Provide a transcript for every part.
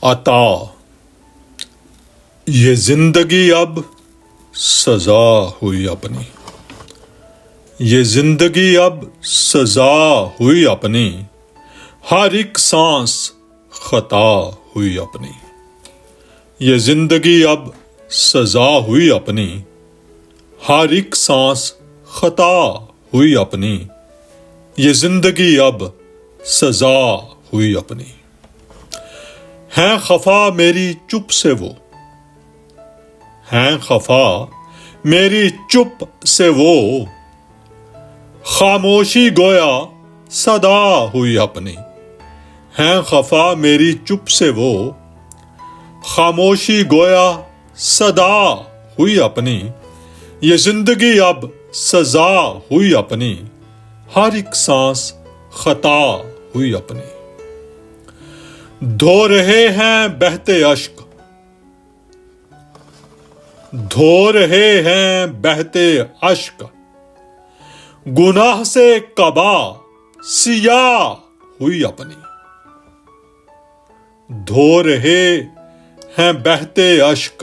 अता ये जिंदगी अब सजा हुई अपनी, ये जिंदगी अब सजा हुई अपनी, हर एक सांस खता हुई अपनी। ये जिंदगी अब सजा हुई अपनी, हर एक सांस खता हुई अपनी। ये जिंदगी अब सजा हुई अपनी। हैं खफा मेरी चुप से वो, हैं खफा मेरी चुप से वो, खामोशी गोया सदा हुई अपनी। हैं खफा मेरी चुप से वो, खामोशी गोया सदा हुई अपनी। ये जिंदगी अब सजा हुई अपनी, हर एक सांस खता हुई अपनी। धो रहे हैं बहते अश्क, धो रहे हैं बहते अश्क, गुनाह से कबा सिया हुई अपनी। धो रहे हैं बहते अश्क,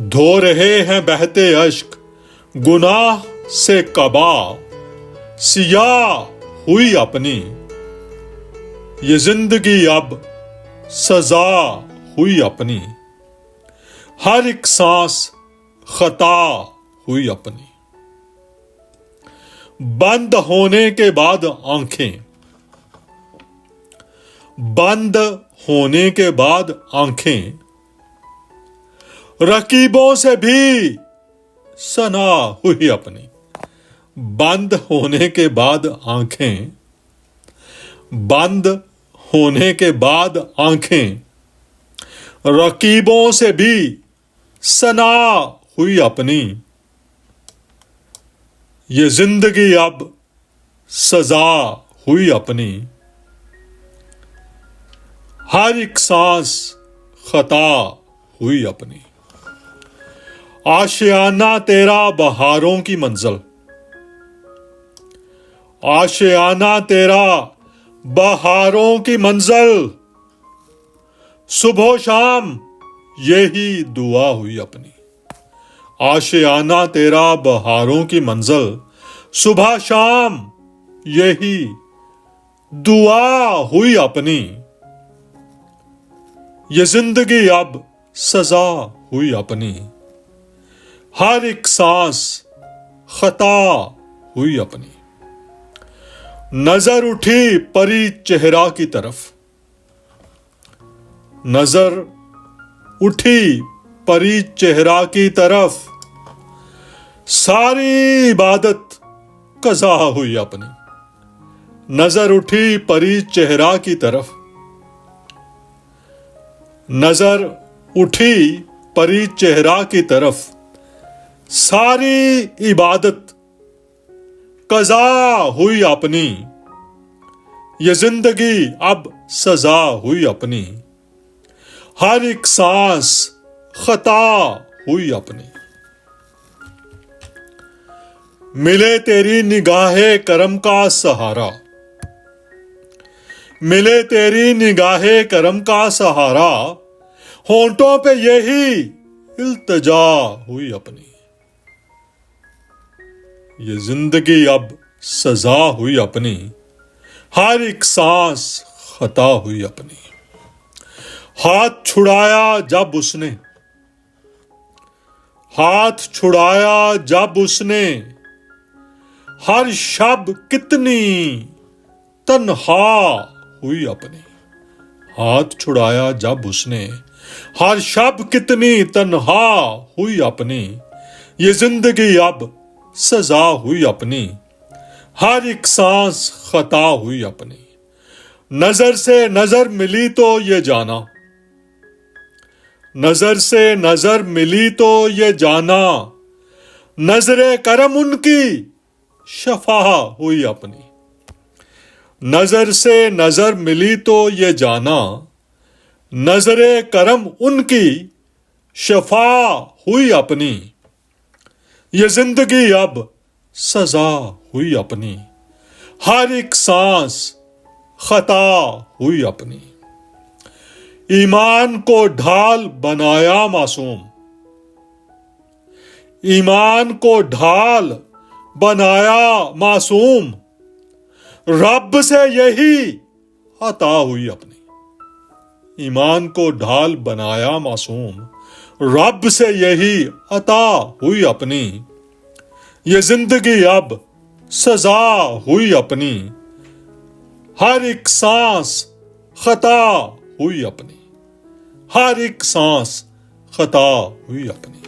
धो रहे हैं बहते अश्क, गुनाह से कबा सिया हुई अपनी। ये जिंदगी अब सजा हुई अपनी, हर एक सांस खता हुई अपनी। बंद होने के बाद आंखें, बंद होने के बाद आंखें, रकीबों से भी सना हुई अपनी। बंद होने के बाद आंखें, बंद होने के बाद आंखें, रकीबों से भी सना हुई अपनी। ये जिंदगी अब सजा हुई अपनी, हर एक सांस खता हुई अपनी। आशियाना तेरा बहारों की मंजिल, आशियाना तेरा बहारों की मंजिल, सुबह शाम यही दुआ हुई अपनी। आशियाना तेरा बहारों की मंजिल, सुबह शाम यही दुआ हुई अपनी। ये जिंदगी अब सजा हुई अपनी, हर एक सांस खता हुई अपनी। नजर उठी परी चेहरा की तरफ, नजर उठी परी चेहरा की तरफ, सारी इबादत कज़ा हुई अपनी। नजर उठी परी चेहरा की तरफ, नजर उठी परी चेहरा की तरफ, सारी इबादत कज़ा हुई अपनी। ये जिंदगी अब सजा हुई अपनी, हर एक सांस खता हुई अपनी। मिले तेरी निगाहे करम का सहारा, मिले तेरी निगाहे करम का सहारा, होंठों पे यही इल्तिजा हुई अपनी। ये जिंदगी अब सजा हुई अपनी, हर एक सांस खता हुई अपनी। हाथ छुड़ाया जब उसने, हाथ छुड़ाया जब उसने, हर शब कितनी तन्हा हुई अपनी। हाथ छुड़ाया जब उसने, हर शब कितनी तन्हा हुई अपनी। ये जिंदगी अब सजा हुई अपनी, हर एक सांस खता हुई अपनी। नजर से नजर मिली तो ये जाना, नजर से नजर मिली तो ये जाना, नजरे करम उनकी शफा हुई अपनी। नजर से नजर मिली तो ये जाना, नजरे करम उनकी शफा हुई अपनी। ये जिंदगी अब सजा हुई अपनी, हर एक सांस खता हुई अपनी। ईमान को ढाल बनाया मासूम, ईमान को ढाल बनाया मासूम, रब से यही अता हुई अपनी। ईमान को ढाल बनाया मासूम, रब से यही अता हुई अपनी। ये जिंदगी अब सजा हुई अपनी, हर एक सांस खता हुई अपनी, हर एक सांस खता हुई अपनी।